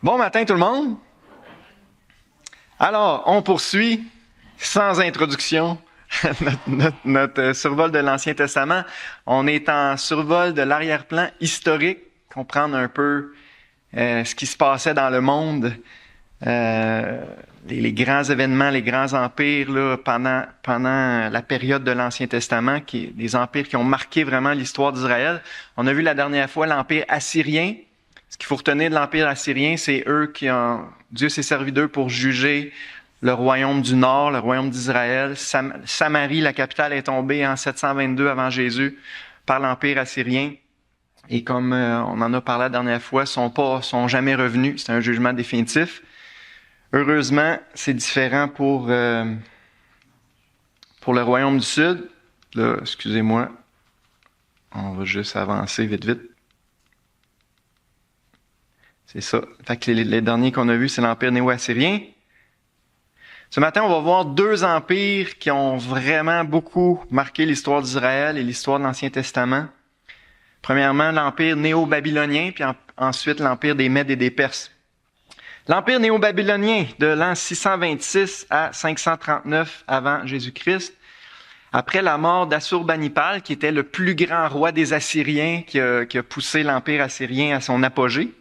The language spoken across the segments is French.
Bon matin tout le monde. Alors, on poursuit sans introduction notre survol de l'Ancien Testament. On est en survol de l'arrière-plan historique, comprendre un peu ce qui se passait dans le monde, les grands événements, les grands empires là, pendant la période de l'Ancien Testament, des empires qui ont marqué vraiment l'histoire d'Israël. On a vu la dernière fois l'Empire assyrien. Ce qu'il faut retenir de l'Empire assyrien, c'est Dieu s'est servi d'eux pour juger le royaume du Nord, le royaume d'Israël. Samarie, la capitale, est tombée en 722 avant Jésus par l'Empire assyrien. Et comme on en a parlé la dernière fois, sont jamais revenus. C'est un jugement définitif. Heureusement, c'est différent pour le royaume du Sud. Là, excusez-moi, on va juste avancer vite. C'est ça. Fait que les derniers qu'on a vus, c'est l'Empire néo-assyrien. Ce matin, on va voir deux empires qui ont vraiment beaucoup marqué l'histoire d'Israël et l'histoire de l'Ancien Testament. Premièrement, l'Empire néo-babylonien, puis ensuite l'Empire des Mèdes et des Perses. L'Empire néo-babylonien, de l'an 626 à 539 avant Jésus-Christ, après la mort d'Assurbanipal, qui était le plus grand roi des Assyriens, qui a poussé l'Empire assyrien à son apogée.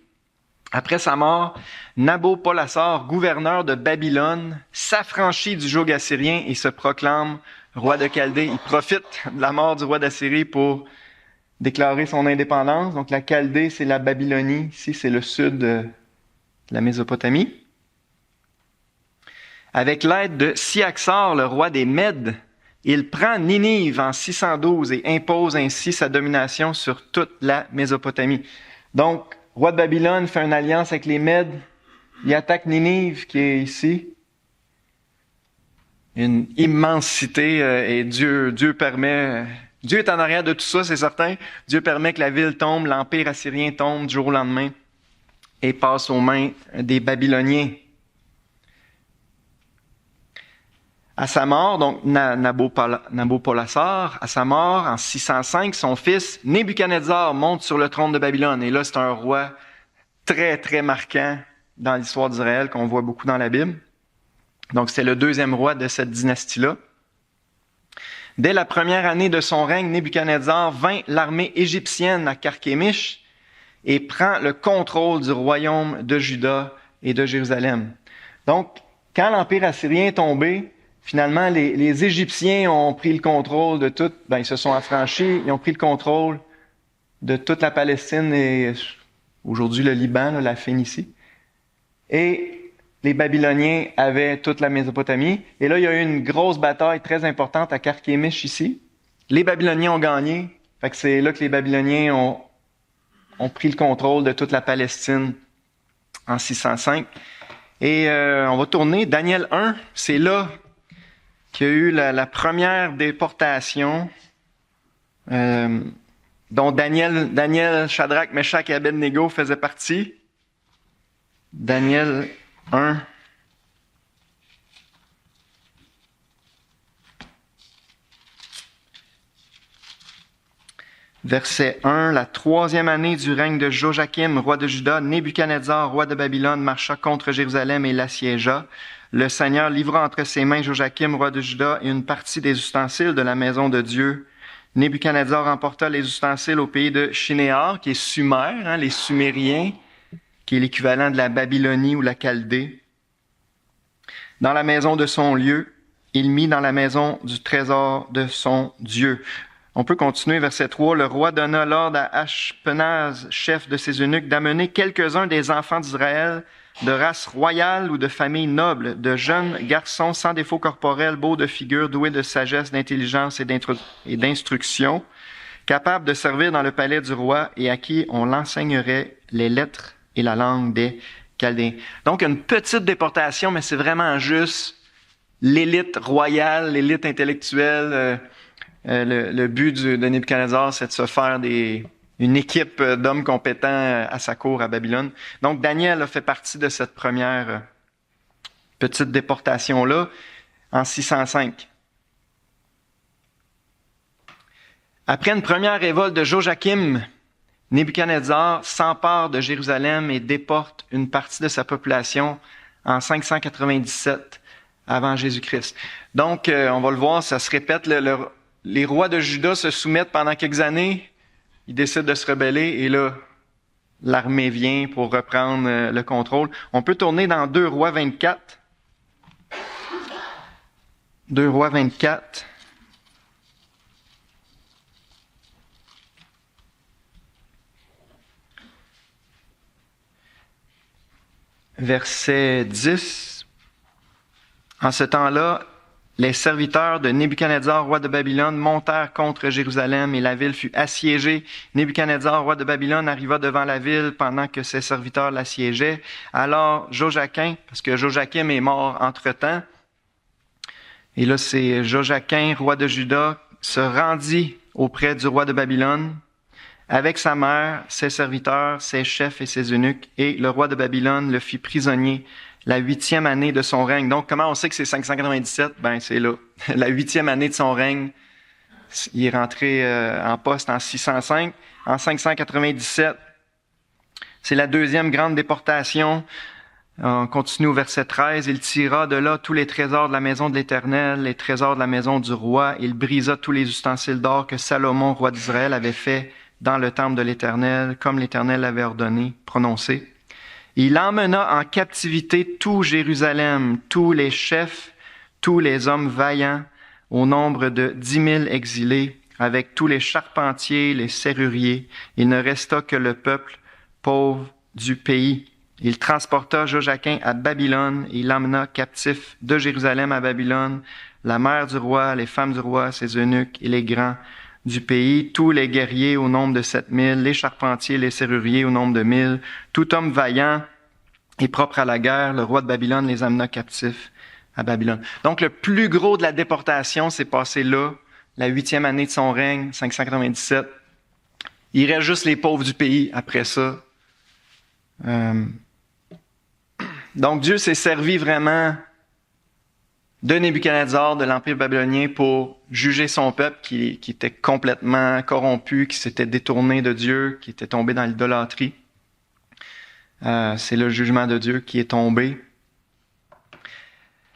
Après sa mort, Nabopolassar, gouverneur de Babylone, s'affranchit du joug assyrien et se proclame roi de Chaldée. Il profite de la mort du roi d'Assyrie pour déclarer son indépendance. Donc la Chaldée, c'est la Babylonie. Ici, c'est le sud de la Mésopotamie. Avec l'aide de Siaxar, le roi des Mèdes, il prend Ninive en 612 et impose ainsi sa domination sur toute la Mésopotamie. Donc, roi de Babylone fait une alliance avec les Mèdes. Il attaque Ninive, qui est ici. Une immense cité, et Dieu permet... Dieu est en arrière de tout ça, c'est certain. Dieu permet que la ville tombe, l'Empire assyrien tombe du jour au lendemain et passe aux mains des Babyloniens. À sa mort, donc Nabopolassar, à sa mort, en 605, son fils Nebuchadnezzar monte sur le trône de Babylone. Et là, c'est un roi très, très marquant dans l'histoire d'Israël, qu'on voit beaucoup dans la Bible. Donc, c'est le deuxième roi de cette dynastie-là. Dès la première année de son règne, Nebuchadnezzar vainc l'armée égyptienne à Carchemish et prend le contrôle du royaume de Juda et de Jérusalem. Donc, quand l'Empire assyrien est tombé, finalement, les Égyptiens ont pris le contrôle de tout. Ils se sont affranchis, ils ont pris le contrôle de toute la Palestine et aujourd'hui le Liban, la Phénicie. Et les Babyloniens avaient toute la Mésopotamie. Et là, il y a eu une grosse bataille très importante à Carchemish ici. Les Babyloniens ont gagné. Fait que c'est là que les Babyloniens ont pris le contrôle de toute la Palestine en 605. Et on va tourner. Daniel 1, c'est là qu'il y a eu la première déportation dont Daniel, Shadrach, Meshach et Abednego faisaient partie. Daniel 1. Verset 1. La troisième année du règne de Joachim, roi de Juda, Nebuchadnezzar, roi de Babylone, marcha contre Jérusalem et l'assiégea. Le Seigneur livra entre ses mains Joachim, roi de Juda, et une partie des ustensiles de la maison de Dieu. Nebuchadnezzar emporta les ustensiles au pays de Shinéar, qui est Sumer, les Sumériens, qui est l'équivalent de la Babylonie ou la Chaldée. Dans la maison de son lieu, il mit dans la maison du trésor de son Dieu. On peut continuer, verset 3. Le roi donna l'ordre à Ashpenaz, chef de ses eunuques, d'amener quelques-uns des enfants d'Israël de race royale ou de famille noble, de jeunes garçons sans défaut corporel, beaux de figure, doués de sagesse, d'intelligence et d'instruction, capables de servir dans le palais du roi et à qui on l'enseignerait les lettres et la langue des Chaldéens. Donc, une petite déportation, mais c'est vraiment juste l'élite royale, l'élite intellectuelle. Le but de Nebuchadnezzar, c'est de se faire une équipe d'hommes compétents à sa cour à Babylone. Donc, Daniel a fait partie de cette première petite déportation-là en 605. Après une première révolte de Joachim, Nebuchadnezzar s'empare de Jérusalem et déporte une partie de sa population en 597 avant Jésus-Christ. Donc, on va le voir, ça se répète. Les rois de Juda se soumettent pendant quelques années. Ils décident de se rebeller et là, l'armée vient pour reprendre le contrôle. On peut tourner dans 2 Rois 24. 2 Rois 24. Verset 10. En ce temps-là, les serviteurs de Nebuchadnezzar, roi de Babylone, montèrent contre Jérusalem et la ville fut assiégée. Nebuchadnezzar, roi de Babylone, arriva devant la ville pendant que ses serviteurs l'assiégeaient. Alors Joachim, parce que Joachim est mort entre-temps, et là c'est Joachim, roi de Juda, se rendit auprès du roi de Babylone avec sa mère, ses serviteurs, ses chefs et ses eunuques, et le roi de Babylone le fit prisonnier la 8e année de son règne. Donc, comment on sait que c'est 597? Ben, c'est là. La 8e année de son règne. Il est rentré en poste en 605. En 597, c'est la 2e grande déportation. On continue au verset 13. Il tira de là tous les trésors de la maison de l'Éternel, les trésors de la maison du roi. Il brisa tous les ustensiles d'or que Salomon, roi d'Israël, avait fait dans le temple de l'Éternel, comme l'Éternel l'avait ordonné, prononcé. Il emmena en captivité tout Jérusalem, tous les chefs, tous les hommes vaillants, au nombre de 10 000 exilés, avec tous les charpentiers, les serruriers. Il ne resta que le peuple pauvre du pays. Il transporta Joachim à Babylone et il l'emmena captif de Jérusalem à Babylone, la mère du roi, les femmes du roi, ses eunuques et les grands du pays, tous les guerriers au nombre de 7 000, les charpentiers, les serruriers au nombre de 1000, tout homme vaillant et propre à la guerre, le roi de Babylone les amena captifs à Babylone. Donc, le plus gros de la déportation s'est passé là, la 8e année de son règne, 597. Il reste juste les pauvres du pays après ça. Donc, Dieu s'est servi vraiment de Nebuchadnezzar, de l'Empire babylonien, pour juger son peuple qui était complètement corrompu, qui s'était détourné de Dieu, qui était tombé dans l'idolâtrie. C'est le jugement de Dieu qui est tombé.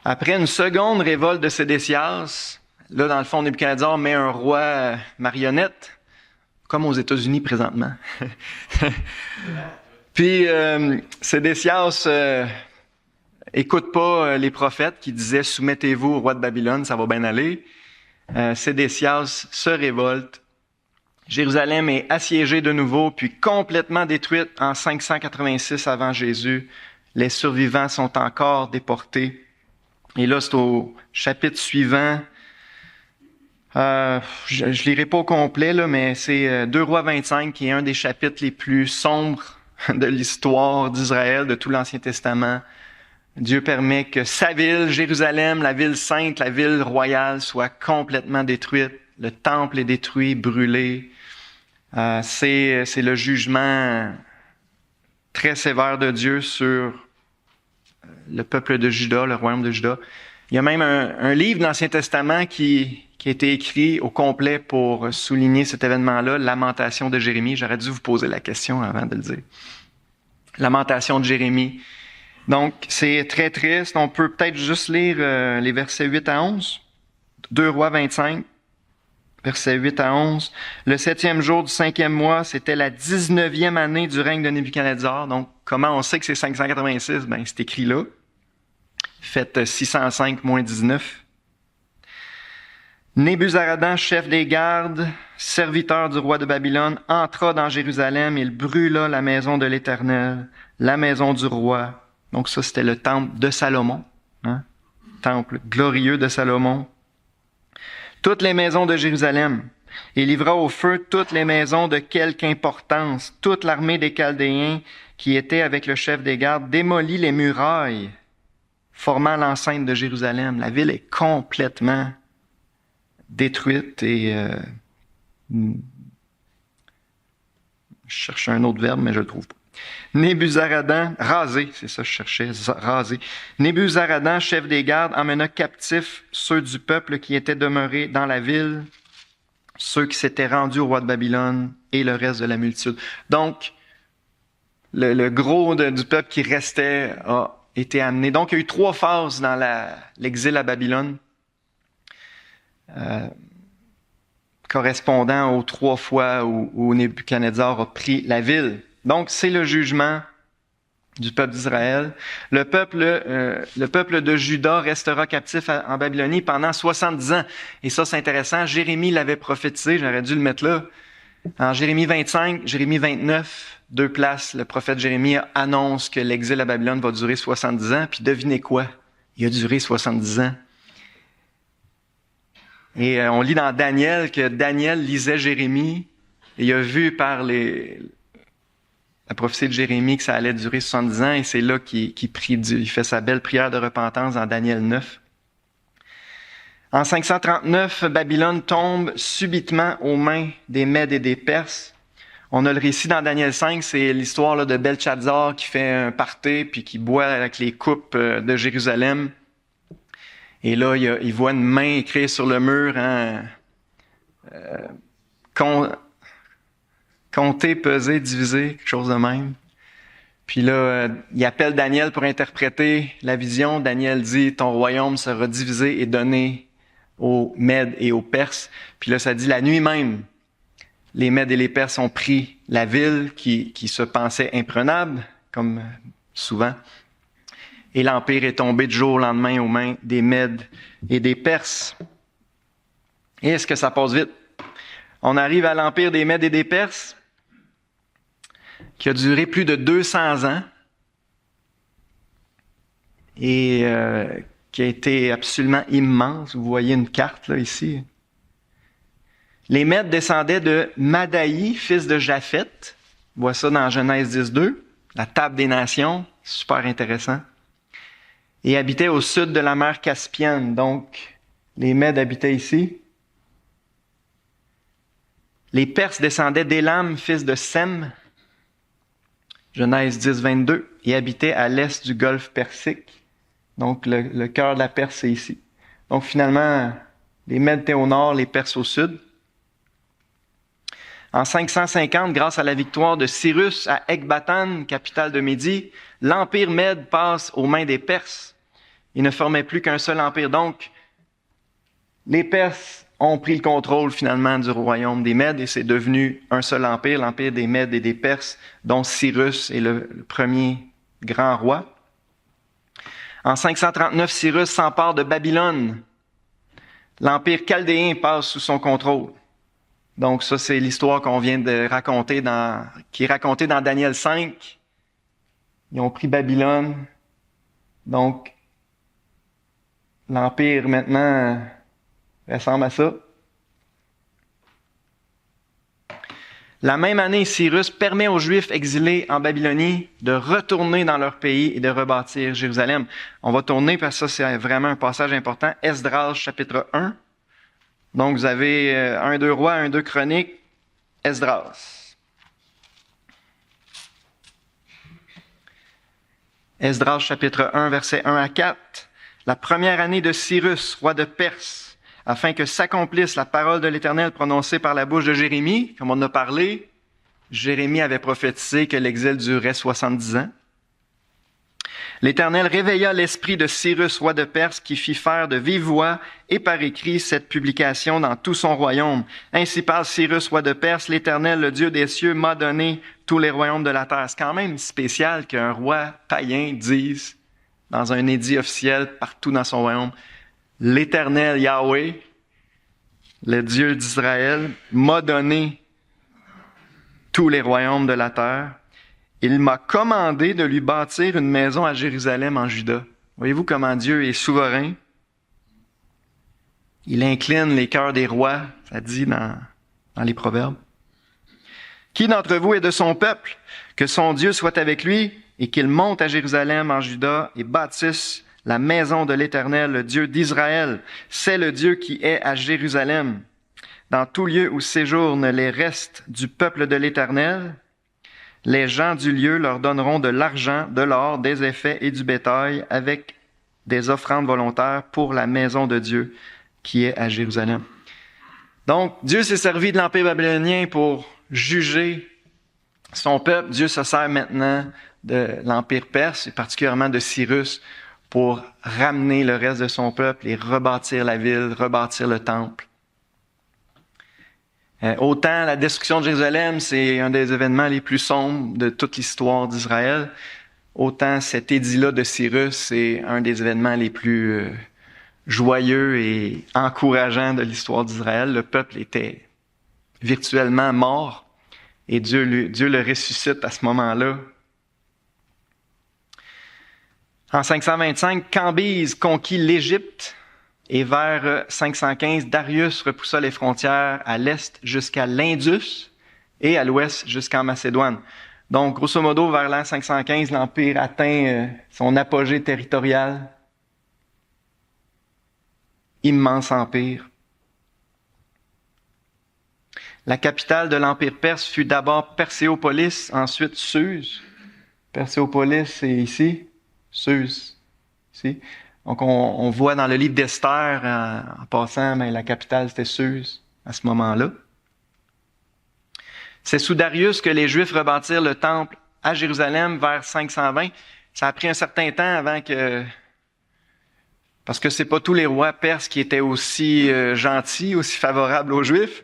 Après une seconde révolte de Sédécias, là, dans le fond, Nebuchadnezzar met un roi marionnette, comme aux États-Unis présentement. Puis, Sédécias écoute pas les prophètes qui disaient « Soumettez-vous au roi de Babylone, ça va bien aller ». Sédécias se révolte. Jérusalem est assiégée de nouveau, puis complètement détruite en 586 avant Jésus. Les survivants sont encore déportés. Et là, c'est au chapitre suivant. Je lirai pas au complet, là, mais c'est 2 Rois 25 qui est un des chapitres les plus sombres de l'histoire d'Israël, de tout l'Ancien Testament. Dieu permet que sa ville, Jérusalem, la ville sainte, la ville royale, soit complètement détruite. Le temple est détruit, brûlé. C'est le jugement très sévère de Dieu sur le peuple de Juda, le royaume de Juda. Il y a même un livre de l'Ancien Testament qui a été écrit au complet pour souligner cet événement-là, Lamentation de Jérémie. J'aurais dû vous poser la question avant de le dire. Lamentation de Jérémie. Donc, c'est très triste. On peut peut-être juste lire les versets 8 à 11. 2 Rois 25, versets 8 à 11. Le 7e jour du 5e mois, c'était la 19e année du règne de Nebuchadnezzar. Donc, comment on sait que c'est 586? Ben, c'est écrit là. Faites 605 moins 19. Nebuzaradan, chef des gardes, serviteur du roi de Babylone, entra dans Jérusalem. Il brûla la maison de l'Éternel, la maison du roi. Donc ça, c'était le temple de Salomon, hein? Temple glorieux de Salomon. Toutes les maisons de Jérusalem. Il livra au feu toutes les maisons de quelque importance. Toute l'armée des Chaldéens qui était avec le chef des gardes démolit les murailles formant l'enceinte de Jérusalem. La ville est complètement détruite et... je cherche un autre verbe, mais je le trouve pas. Nebuzaradan, rasé, c'est ça que je cherchais, rasé. Nebuzaradan, chef des gardes, emmena captifs ceux du peuple qui étaient demeurés dans la ville ceux qui s'étaient rendus au roi de Babylone et le reste de la multitude. Donc, le gros du peuple qui restait a été amené. Donc, il y a eu 3 phases dans l'exil à Babylone, correspondant aux 3 fois où Nebuchadnezzar a pris la ville. Donc, c'est le jugement du peuple d'Israël. Le peuple de Juda restera captif en Babylonie pendant 70 ans. Et ça, c'est intéressant. Jérémie l'avait prophétisé, j'aurais dû le mettre là. En Jérémie 25, Jérémie 29, 2 places, le prophète Jérémie annonce que l'exil à Babylone va durer 70 ans. Puis devinez quoi? Il a duré 70 ans. Et on lit dans Daniel que Daniel lisait Jérémie et il a vu par la prophétie de Jérémie que ça allait durer 70 ans et c'est là qu'il prie Dieu. Il fait sa belle prière de repentance dans Daniel 9. En 539, Babylone tombe subitement aux mains des Mèdes et des Perses. On a le récit dans Daniel 5, c'est l'histoire là, de Belchazzar qui fait un party puis qui boit avec les coupes de Jérusalem. Et là, il voit une main écrite sur le mur, compter, peser, diviser, quelque chose de même. Puis là, il appelle Daniel pour interpréter la vision. Daniel dit, ton royaume sera divisé et donné aux Mèdes et aux Perses. Puis là, ça dit, la nuit même, les Mèdes et les Perses ont pris la ville qui se pensait imprenable, comme souvent. Et l'Empire est tombé du jour au lendemain aux mains des Mèdes et des Perses. Et est-ce que ça passe vite? On arrive à l'Empire des Mèdes et des Perses, qui a duré plus de 200 ans et qui a été absolument immense. Vous voyez une carte là ici. Les Mèdes descendaient de Madaï, fils de Japheth. On voit ça dans Genèse 10.2, la table des nations, super intéressant. Et habitaient au sud de la mer Caspienne. Donc, les Mèdes habitaient ici. Les Perses descendaient d'Élam, fils de Sem, Genèse 10.22, et habitaient à l'est du golfe Persique. Donc, le cœur de la Perse, c'est ici. Donc, finalement, les Mèdes étaient au nord, les Perses au sud. En 550, grâce à la victoire de Cyrus à Ecbatane, capitale de Médie, l'empire Mède passe aux mains des Perses. Il ne formait plus qu'un seul empire. Donc, les Perses ont pris le contrôle finalement du royaume des Mèdes et c'est devenu un seul empire, l'empire des Mèdes et des Perses, dont Cyrus est le premier grand roi. En 539, Cyrus s'empare de Babylone. L'empire chaldéen passe sous son contrôle. Donc ça, c'est l'histoire qu'on vient de raconter qui est racontée dans Daniel 5. Ils ont pris Babylone. Donc, l'empire maintenant ressemble à ça. La même année, Cyrus permet aux Juifs exilés en Babylonie de retourner dans leur pays et de rebâtir Jérusalem. On va tourner parce que ça, c'est vraiment un passage important. Esdras, chapitre 1. Donc, vous avez 1-2 Rois, 1-2 Chroniques, Esdras. Esdras, chapitre 1, versets 1 à 4. La première année de Cyrus, roi de Perse, afin que s'accomplisse la parole de l'Éternel prononcée par la bouche de Jérémie, comme on a parlé, Jérémie avait prophétisé que l'exil durerait 70 ans. L'Éternel réveilla l'esprit de Cyrus, roi de Perse, qui fit faire de vive voix et par écrit cette publication dans tout son royaume. Ainsi parle Cyrus, roi de Perse, l'Éternel, le Dieu des cieux, m'a donné tous les royaumes de la terre. C'est quand même spécial qu'un roi païen dise, dans un édit officiel partout dans son royaume, l'Éternel Yahweh, le Dieu d'Israël, m'a donné tous les royaumes de la terre. Il m'a commandé de lui bâtir une maison à Jérusalem en Juda. Voyez-vous comment Dieu est souverain? Il incline les cœurs des rois, ça dit dans les Proverbes. Qui d'entre vous est de son peuple? Que son Dieu soit avec lui et qu'il monte à Jérusalem en Juda et bâtisse la maison de l'Éternel, le Dieu d'Israël. C'est le Dieu qui est à Jérusalem. Dans tout lieu où séjournent les restes du peuple de l'Éternel, les gens du lieu leur donneront de l'argent, de l'or, des effets et du bétail avec des offrandes volontaires pour la maison de Dieu qui est à Jérusalem. Donc, Dieu s'est servi de l'Empire babylonien pour juger son peuple. Dieu se sert maintenant de l'Empire perse, et particulièrement de Cyrus, pour ramener le reste de son peuple et rebâtir la ville, rebâtir le temple. Autant la destruction de Jérusalem, c'est un des événements les plus sombres de toute l'histoire d'Israël, autant cet édit-là de Cyrus, c'est un des événements les plus joyeux et encourageants de l'histoire d'Israël. Le peuple était virtuellement mort et Dieu le ressuscite à ce moment-là. En 525, Cambyse conquit l'Égypte et vers 515, Darius repoussa les frontières à l'est jusqu'à l'Indus et à l'ouest jusqu'en Macédoine. Donc, grosso modo, vers l'an 515, l'Empire atteint son apogée territorial. Immense empire. La capitale de l'Empire perse fut d'abord Perséopolis, ensuite Suse. Perséopolis, c'est ici. Suse, ici. Donc, on voit dans le livre d'Esther, en passant, mais la capitale, c'était Suse à ce moment-là. C'est sous Darius que les Juifs rebâtirent le temple à Jérusalem vers 520. Ça a pris un certain temps avant que... Parce que c'est pas tous les rois perses qui étaient aussi gentils, aussi favorables aux Juifs.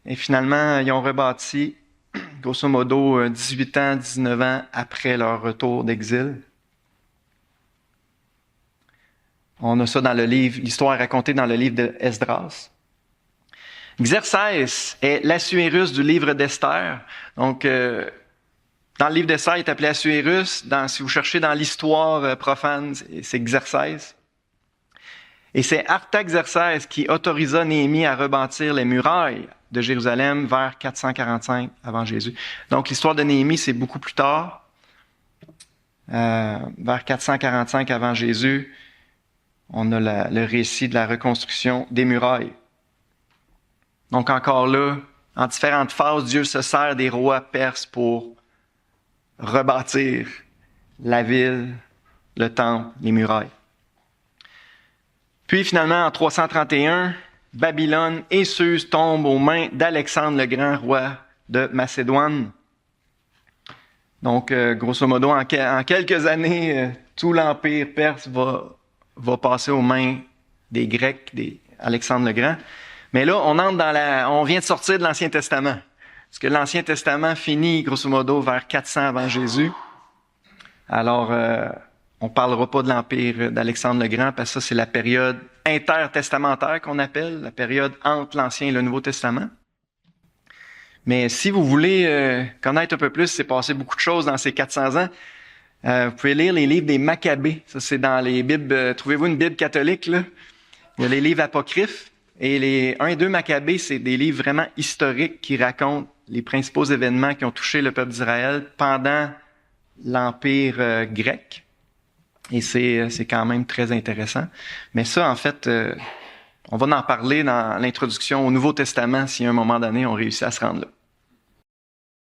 Et finalement, ils ont rebâti, grosso modo, 18 ans, 19 ans après leur retour d'exil. On a ça dans le livre, l'histoire est racontée dans le livre d'Esdras. Xerxès est l'Assuérus du livre d'Esther. Donc, dans le livre d'Esther, il est appelé Assuérus. Si vous cherchez dans l'histoire profane, c'est Xerxès. Et c'est Artaxerxès qui autorisa Néhémie à rebâtir les murailles de Jérusalem vers 445 avant Jésus. Donc, l'histoire de Néhémie, c'est beaucoup plus tard, vers 445 avant Jésus. On a le récit de la reconstruction des murailles. Donc encore là, en différentes phases, Dieu se sert des rois perses pour rebâtir la ville, le temple, les murailles. Puis finalement, en 331, Babylone et Suse tombent aux mains d'Alexandre le Grand, roi de Macédoine. Donc, grosso modo, en quelques années, tout l'Empire perse va passer aux mains des Grecs, d'Alexandre le Grand. Mais là, on vient de sortir de l'Ancien Testament. Parce que l'Ancien Testament finit, grosso modo, vers 400 avant Jésus. Alors, on parlera pas de l'Empire d'Alexandre le Grand, parce que ça, c'est la période intertestamentaire qu'on appelle, la période entre l'Ancien et le Nouveau Testament. Mais si vous voulez connaître un peu plus, c'est passé beaucoup de choses dans ces 400 ans. Vous pouvez lire les livres des Maccabées. Ça, c'est dans les Bibles. Trouvez-vous une Bible catholique, là? Il y a les livres apocryphes. Et les 1 et 2 Maccabées, c'est des livres vraiment historiques qui racontent les principaux événements qui ont touché le peuple d'Israël pendant l'Empire grec. Et c'est quand même très intéressant. Mais ça, en fait, on va en parler dans l'introduction au Nouveau Testament si à un moment donné, on réussit à se rendre là.